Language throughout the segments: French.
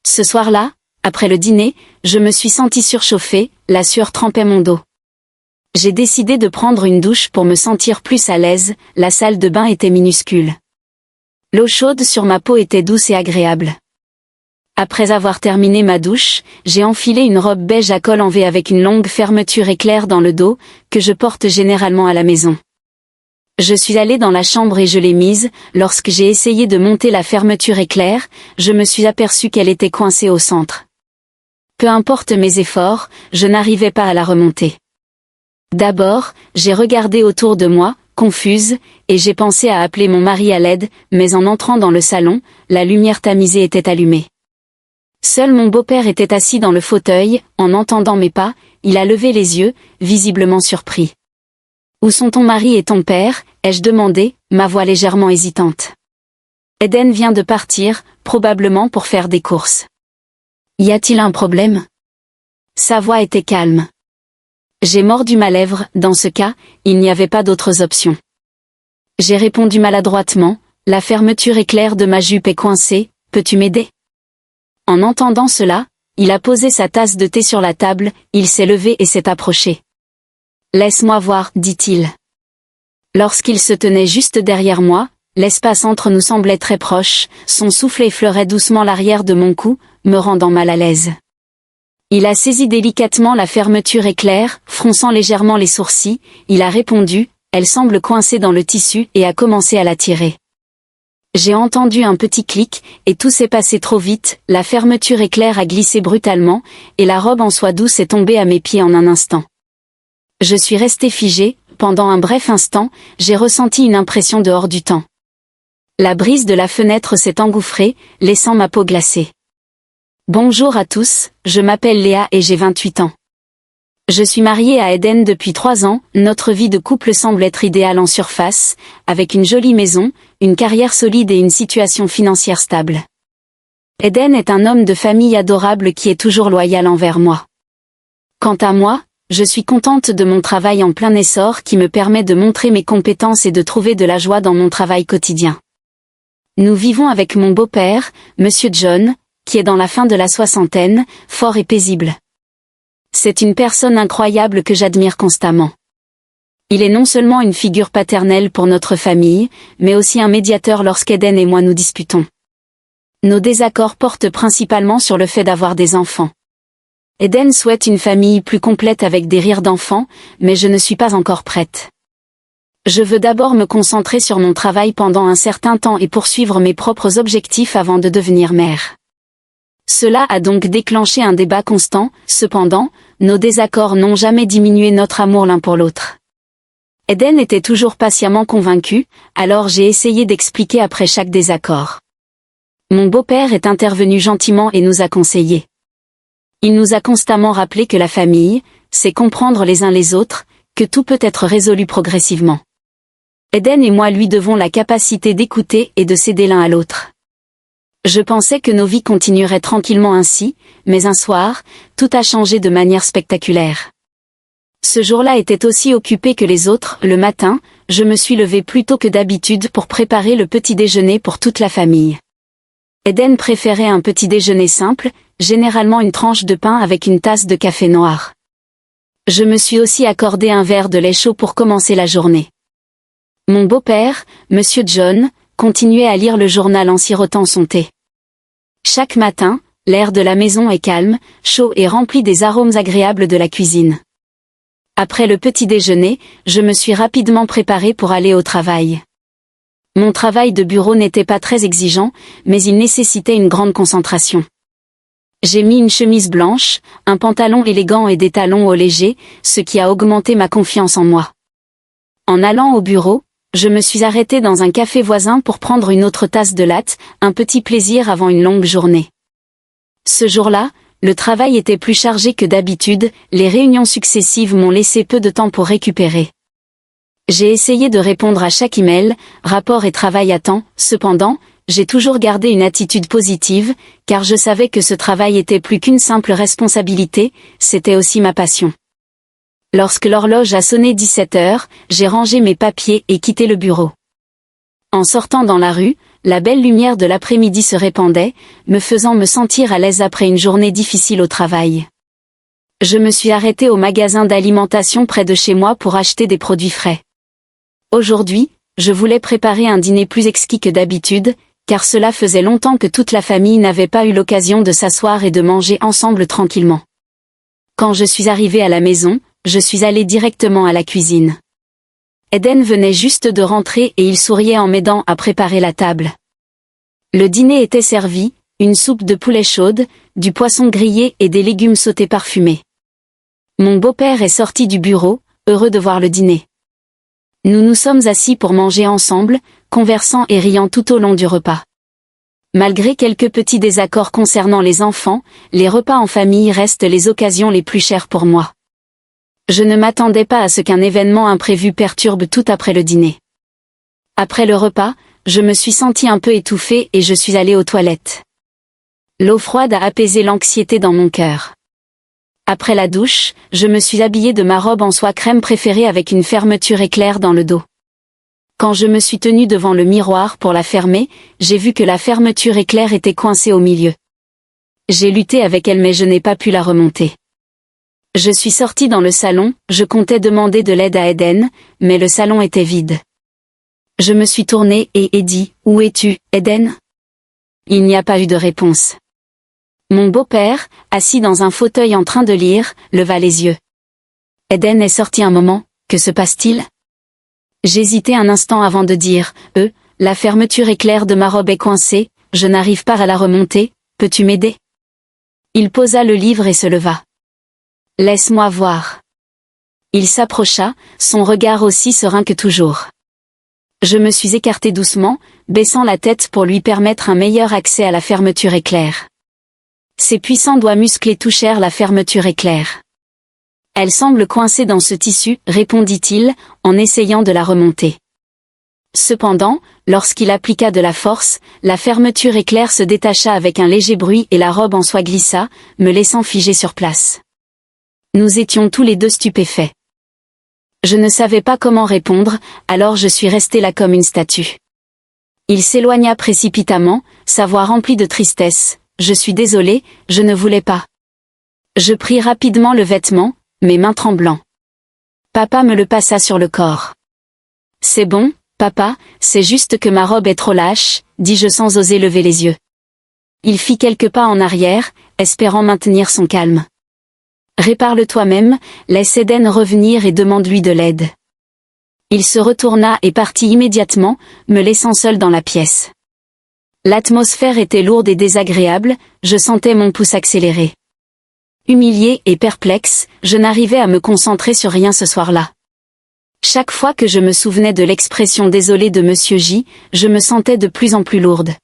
Ce soir-là, après le dîner, je me suis sentie surchauffée, la sueur trempait mon dos. J'ai décidé de prendre une douche pour me sentir plus à l'aise, la salle de bain était minuscule. L'eau chaude sur ma peau était douce et agréable. Après avoir terminé ma douche, j'ai enfilé une robe beige à col en V avec une longue fermeture éclair dans le dos, que je porte généralement à la maison. Je suis allée dans la chambre et je l'ai mise. Lorsque j'ai essayé de monter la fermeture éclair, je me suis aperçue qu'elle était coincée au centre. Peu importe mes efforts, je n'arrivais pas à la remonter. D'abord, j'ai regardé autour de moi, confuse, et j'ai pensé à appeler mon mari à l'aide, mais en entrant dans le salon, la lumière tamisée était allumée. Seul mon beau-père était assis dans le fauteuil. En entendant mes pas, il a levé les yeux, visiblement surpris. « Où sont ton mari et ton père ?» ai-je demandé, ma voix légèrement hésitante. « Eden vient de partir, probablement pour faire des courses. »« Y a-t-il un problème ?» Sa voix était calme. J'ai mordu ma lèvre. Dans ce cas, il n'y avait pas d'autres options. J'ai répondu maladroitement, « La fermeture éclair de ma jupe est coincée, peux-tu m'aider ?» En entendant cela, il a posé sa tasse de thé sur la table, il s'est levé et s'est approché. « Laisse-moi voir, dit-il. » Lorsqu'il se tenait juste derrière moi, l'espace entre nous semblait très proche, son souffle effleurait doucement l'arrière de mon cou, me rendant mal à l'aise. Il a saisi délicatement la fermeture éclair, fronçant légèrement les sourcils, il a répondu, « Elle semble coincée dans le tissu » et a commencé à la tirer. J'ai entendu un petit clic, et tout s'est passé trop vite, la fermeture éclair a glissé brutalement, et la robe en soie douce est tombée à mes pieds en un instant. Je suis restée figée. Pendant un bref instant, j'ai ressenti une impression de hors du temps. La brise de la fenêtre s'est engouffrée, laissant ma peau glacée. Bonjour à tous, je m'appelle Léa et j'ai 28 ans. Je suis mariée à Eden depuis 3 ans, notre vie de couple semble être idéale en surface, avec une jolie maison, une carrière solide et une situation financière stable. Eden est un homme de famille adorable qui est toujours loyal envers moi. Quant à moi, je suis contente de mon travail en plein essor qui me permet de montrer mes compétences et de trouver de la joie dans mon travail quotidien. Nous vivons avec mon beau-père, Monsieur John, qui est dans la fin de la soixantaine, fort et paisible. C'est une personne incroyable que j'admire constamment. Il est non seulement une figure paternelle pour notre famille, mais aussi un médiateur lorsqu'Eden et moi nous disputons. Nos désaccords portent principalement sur le fait d'avoir des enfants. Eden souhaite une famille plus complète avec des rires d'enfants, mais je ne suis pas encore prête. Je veux d'abord me concentrer sur mon travail pendant un certain temps et poursuivre mes propres objectifs avant de devenir mère. Cela a donc déclenché un débat constant, cependant, nos désaccords n'ont jamais diminué notre amour l'un pour l'autre. Eden était toujours patiemment convaincu, alors j'ai essayé d'expliquer après chaque désaccord. Mon beau-père est intervenu gentiment et nous a conseillés. Il nous a constamment rappelé que la famille, c'est comprendre les uns les autres, que tout peut être résolu progressivement. Eden et moi lui devons la capacité d'écouter et de s'aider l'un à l'autre. Je pensais que nos vies continueraient tranquillement ainsi, mais un soir, tout a changé de manière spectaculaire. Ce jour-là était aussi occupé que les autres. Le matin, je me suis levée plus tôt que d'habitude pour préparer le petit déjeuner pour toute la famille. Eden préférait un petit déjeuner simple, généralement une tranche de pain avec une tasse de café noir. Je me suis aussi accordé un verre de lait chaud pour commencer la journée. Mon beau-père, Monsieur John, continuait à lire le journal en sirotant son thé. Chaque matin, l'air de la maison est calme, chaud et rempli des arômes agréables de la cuisine. Après le petit déjeuner, je me suis rapidement préparée pour aller au travail. Mon travail de bureau n'était pas très exigeant, mais il nécessitait une grande concentration. J'ai mis une chemise blanche, un pantalon élégant et des talons hauts légers, ce qui a augmenté ma confiance en moi. En allant au bureau, je me suis arrêtée dans un café voisin pour prendre une autre tasse de latte, un petit plaisir avant une longue journée. Ce jour-là, le travail était plus chargé que d'habitude, les réunions successives m'ont laissé peu de temps pour récupérer. J'ai essayé de répondre à chaque email, rapport et travail à temps, cependant, j'ai toujours gardé une attitude positive, car je savais que ce travail était plus qu'une simple responsabilité, c'était aussi ma passion. Lorsque l'horloge a sonné 17 heures, j'ai rangé mes papiers et quitté le bureau. En sortant dans la rue, la belle lumière de l'après-midi se répandait, me faisant me sentir à l'aise après une journée difficile au travail. Je me suis arrêtée au magasin d'alimentation près de chez moi pour acheter des produits frais. Aujourd'hui, je voulais préparer un dîner plus exquis que d'habitude, car cela faisait longtemps que toute la famille n'avait pas eu l'occasion de s'asseoir et de manger ensemble tranquillement. Quand je suis arrivée à la maison, je suis allée directement à la cuisine. Eden venait juste de rentrer et il souriait en m'aidant à préparer la table. Le dîner était servi, une soupe de poulet chaude, du poisson grillé et des légumes sautés parfumés. Mon beau-père est sorti du bureau, heureux de voir le dîner. Nous nous sommes assis pour manger ensemble, conversant et riant tout au long du repas. Malgré quelques petits désaccords concernant les enfants, les repas en famille restent les occasions les plus chères pour moi. Je ne m'attendais pas à ce qu'un événement imprévu perturbe tout après le dîner. Après le repas, je me suis sentie un peu étouffée et je suis allée aux toilettes. L'eau froide a apaisé l'anxiété dans mon cœur. Après la douche, je me suis habillée de ma robe en soie crème préférée avec une fermeture éclair dans le dos. Quand je me suis tenue devant le miroir pour la fermer, j'ai vu que la fermeture éclair était coincée au milieu. J'ai lutté avec elle mais je n'ai pas pu la remonter. Je suis sortie dans le salon, je comptais demander de l'aide à Eden, mais le salon était vide. Je me suis tournée et ai dit « Où es-tu, Eden ?» Il n'y a pas eu de réponse. Mon beau-père, assis dans un fauteuil en train de lire, leva les yeux. Eden est sorti un moment, que se passe-t-il ? J'hésitai un instant avant de dire « la fermeture éclair de ma robe est coincée, je n'arrive pas à la remonter, peux-tu m'aider ?» Il posa le livre et se leva. « Laisse-moi voir. » Il s'approcha, son regard aussi serein que toujours. Je me suis écartée doucement, baissant la tête pour lui permettre un meilleur accès à la fermeture éclair. Ses puissants doigts musclés touchèrent la fermeture éclair. « Elle semble coincée dans ce tissu, répondit-il, en essayant de la remonter. Cependant, lorsqu'il appliqua de la force, la fermeture éclair se détacha avec un léger bruit et la robe en soie glissa, me laissant figée sur place. Nous étions tous les deux stupéfaits. Je ne savais pas comment répondre, alors je suis restée là comme une statue. Il s'éloigna précipitamment, sa voix remplie de tristesse. « Je suis désolée, je ne voulais pas. » Je pris rapidement le vêtement, mes mains tremblant. Papa me le passa sur le corps. « C'est bon, papa, c'est juste que ma robe est trop lâche, dis-je sans oser lever les yeux. » Il fit quelques pas en arrière, espérant maintenir son calme. « Répare-le toi-même, laisse Eden revenir et demande-lui de l'aide. » Il se retourna et partit immédiatement, me laissant seule dans la pièce. L'atmosphère était lourde et désagréable, je sentais mon pouls accélérer. Humiliée et perplexe, je n'arrivais à me concentrer sur rien ce soir-là. Chaque fois que je me souvenais de l'expression désolée de Monsieur J, je me sentais de plus en plus lourde.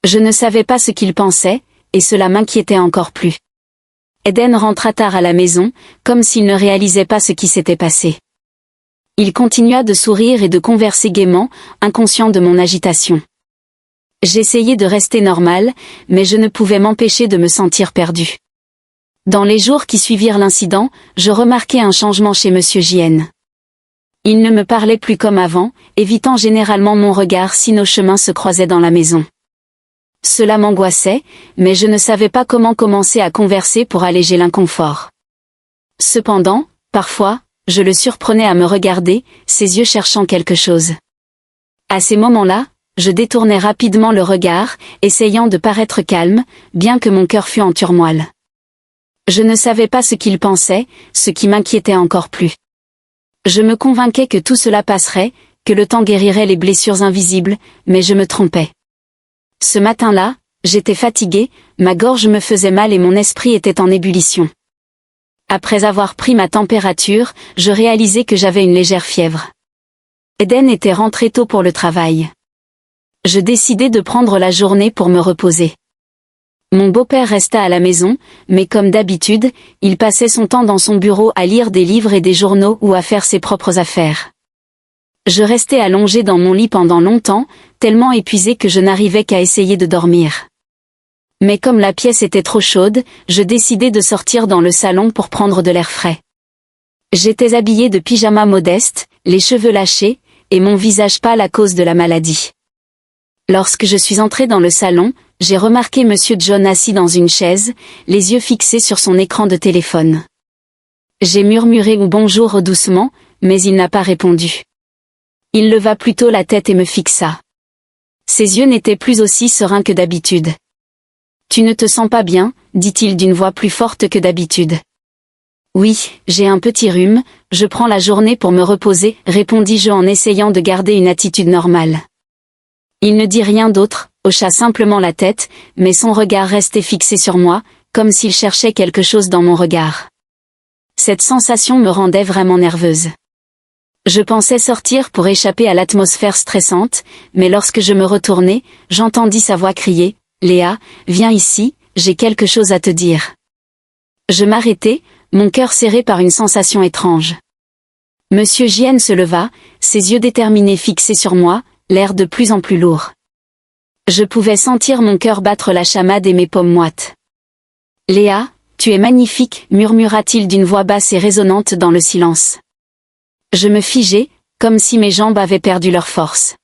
Je ne savais pas ce qu'il pensait, et cela m'inquiétait encore plus. Eden rentra tard à la maison, comme s'il ne réalisait pas ce qui s'était passé. Il continua de sourire et de converser gaiement, inconscient de mon agitation. J'essayais de rester normale, mais je ne pouvais m'empêcher de me sentir perdue. Dans les jours qui suivirent l'incident, je remarquai un changement chez Monsieur J.N. Il ne me parlait plus comme avant, évitant généralement mon regard si nos chemins se croisaient dans la maison. Cela m'angoissait, mais je ne savais pas comment commencer à converser pour alléger l'inconfort. Cependant, parfois, je le surprenais à me regarder, ses yeux cherchant quelque chose. À ces moments-là, je détournais rapidement le regard, essayant de paraître calme, bien que mon cœur fût en turmoil. Je ne savais pas ce qu'il pensait, ce qui m'inquiétait encore plus. Je me convainquais que tout cela passerait, que le temps guérirait les blessures invisibles, mais je me trompais. Ce matin-là, j'étais fatiguée, ma gorge me faisait mal et mon esprit était en ébullition. Après avoir pris ma température, je réalisai que j'avais une légère fièvre. Eden était rentré tôt pour le travail. Je décidai de prendre la journée pour me reposer. Mon beau-père resta à la maison, mais comme d'habitude, il passait son temps dans son bureau à lire des livres et des journaux ou à faire ses propres affaires. Je restai allongée dans mon lit pendant longtemps, tellement épuisée que je n'arrivais qu'à essayer de dormir. Mais comme la pièce était trop chaude, je décidai de sortir dans le salon pour prendre de l'air frais. J'étais habillée de pyjama modeste, les cheveux lâchés, et mon visage pâle à cause de la maladie. Lorsque je suis entrée dans le salon, j'ai remarqué Monsieur John assis dans une chaise, les yeux fixés sur son écran de téléphone. J'ai murmuré bonjour doucement, mais il n'a pas répondu. Il leva plutôt la tête et me fixa. Ses yeux n'étaient plus aussi sereins que d'habitude. « Tu ne te sens pas bien ?» dit-il d'une voix plus forte que d'habitude. « Oui, j'ai un petit rhume, je prends la journée pour me reposer, répondis-je en essayant de garder une attitude normale. Il ne dit rien d'autre, hocha simplement la tête, mais son regard restait fixé sur moi, comme s'il cherchait quelque chose dans mon regard. Cette sensation me rendait vraiment nerveuse. Je pensais sortir pour échapper à l'atmosphère stressante, mais lorsque je me retournai, j'entendis sa voix crier « Léa, viens ici, j'ai quelque chose à te dire. » Je m'arrêtai, mon cœur serré par une sensation étrange. Monsieur J.N. se leva, ses yeux déterminés fixés sur moi, l'air de plus en plus lourd. Je pouvais sentir mon cœur battre la chamade et mes paumes moites. « Léa, tu es magnifique » murmura-t-il d'une voix basse et résonnante dans le silence. Je me figeai, comme si mes jambes avaient perdu leur force.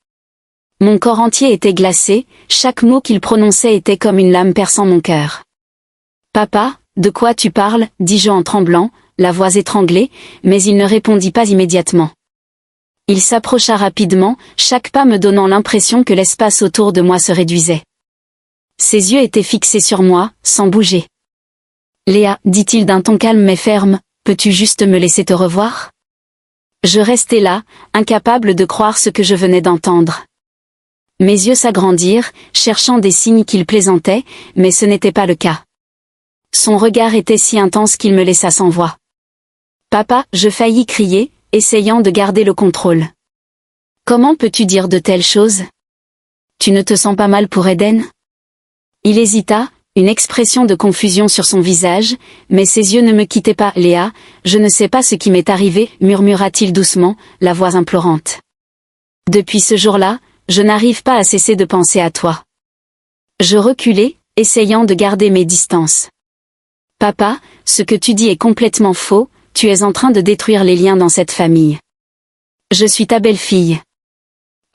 Mon corps entier était glacé, chaque mot qu'il prononçait était comme une lame perçant mon cœur. « Papa, de quoi tu parles ?» dis-je en tremblant, la voix étranglée, mais il ne répondit pas immédiatement. Il s'approcha rapidement, chaque pas me donnant l'impression que l'espace autour de moi se réduisait. Ses yeux étaient fixés sur moi, sans bouger. « Léa, dit-il d'un ton calme mais ferme, peux-tu juste me laisser te revoir ?» Je restai là, incapable de croire ce que je venais d'entendre. Mes yeux s'agrandirent, cherchant des signes qu'il plaisantait, mais ce n'était pas le cas. Son regard était si intense qu'il me laissa sans voix. « Papa !» je faillis crier, essayant de garder le contrôle. « Comment peux-tu dire de telles choses ? Tu ne te sens pas mal pour Eden ?» Il hésita, une expression de confusion sur son visage, mais ses yeux ne me quittaient pas. « Léa, je ne sais pas ce qui m'est arrivé, » murmura-t-il doucement, la voix implorante. « Depuis ce jour-là, je n'arrive pas à cesser de penser à toi. » Je reculai, essayant de garder mes distances. « Papa, ce que tu dis est complètement faux, tu es en train de détruire les liens dans cette famille. Je suis ta belle-fille. »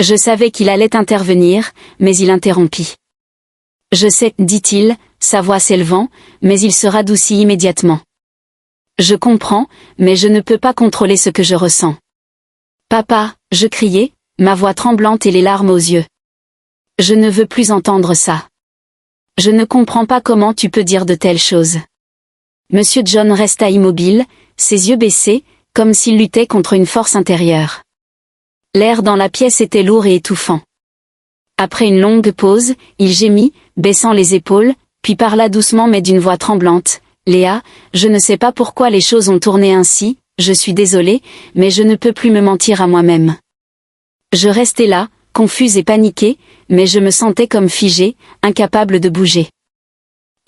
Je savais qu'il allait intervenir, mais il interrompit. « Je sais, » dit-il, sa voix s'élevant, mais il se radoucit immédiatement. « Je comprends, mais je ne peux pas contrôler ce que je ressens. »« Papa !» je criai, ma voix tremblante et les larmes aux yeux. « Je ne veux plus entendre ça. Je ne comprends pas comment tu peux dire de telles choses. » Monsieur John resta immobile, ses yeux baissés, comme s'il luttait contre une force intérieure. L'air dans la pièce était lourd et étouffant. Après une longue pause, il gémit, baissant les épaules, puis parla doucement mais d'une voix tremblante. « Léa, je ne sais pas pourquoi les choses ont tourné ainsi, je suis désolée, mais je ne peux plus me mentir à moi-même. » Je restais là, confuse et paniquée, mais je me sentais comme figée, incapable de bouger.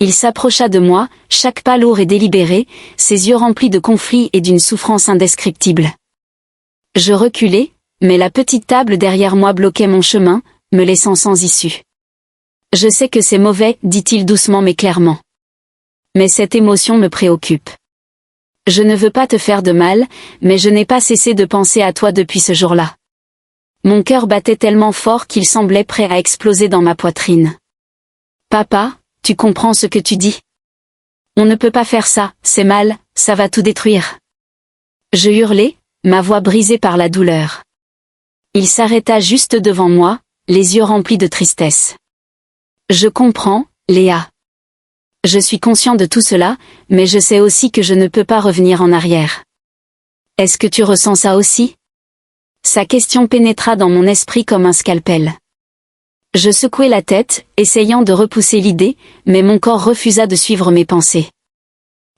Il s'approcha de moi, chaque pas lourd et délibéré, ses yeux remplis de conflit et d'une souffrance indescriptible. Je reculai, mais la petite table derrière moi bloquait mon chemin, me laissant sans issue. « Je sais que c'est mauvais, » dit-il doucement mais clairement. « Mais cette émotion me préoccupe. Je ne veux pas te faire de mal, mais je n'ai pas cessé de penser à toi depuis ce jour-là. » Mon cœur battait tellement fort qu'il semblait prêt à exploser dans ma poitrine. « Papa, tu comprends ce que tu dis ? On ne peut pas faire ça, c'est mal, ça va tout détruire. » Je hurlai, ma voix brisée par la douleur. Il s'arrêta juste devant moi, les yeux remplis de tristesse. « Je comprends, Léa. Je suis conscient de tout cela, mais je sais aussi que je ne peux pas revenir en arrière. Est-ce que tu ressens ça aussi ? » Sa question pénétra dans mon esprit comme un scalpel. Je secouai la tête, essayant de repousser l'idée, mais mon corps refusa de suivre mes pensées.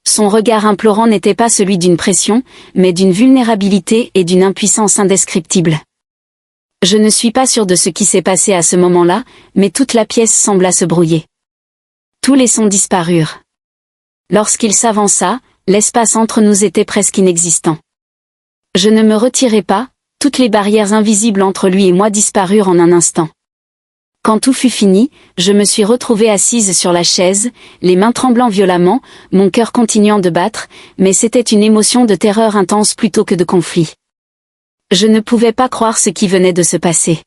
Son regard implorant n'était pas celui d'une pression, mais d'une vulnérabilité et d'une impuissance indescriptible. Je ne suis pas sûre de ce qui s'est passé à ce moment-là, mais toute la pièce sembla se brouiller. Tous les sons disparurent. Lorsqu'il s'avança, l'espace entre nous était presque inexistant. Je ne me retirai pas, toutes les barrières invisibles entre lui et moi disparurent en un instant. Quand tout fut fini, je me suis retrouvée assise sur la chaise, les mains tremblant violemment, mon cœur continuant de battre, mais c'était une émotion de terreur intense plutôt que de conflit. Je ne pouvais pas croire ce qui venait de se passer.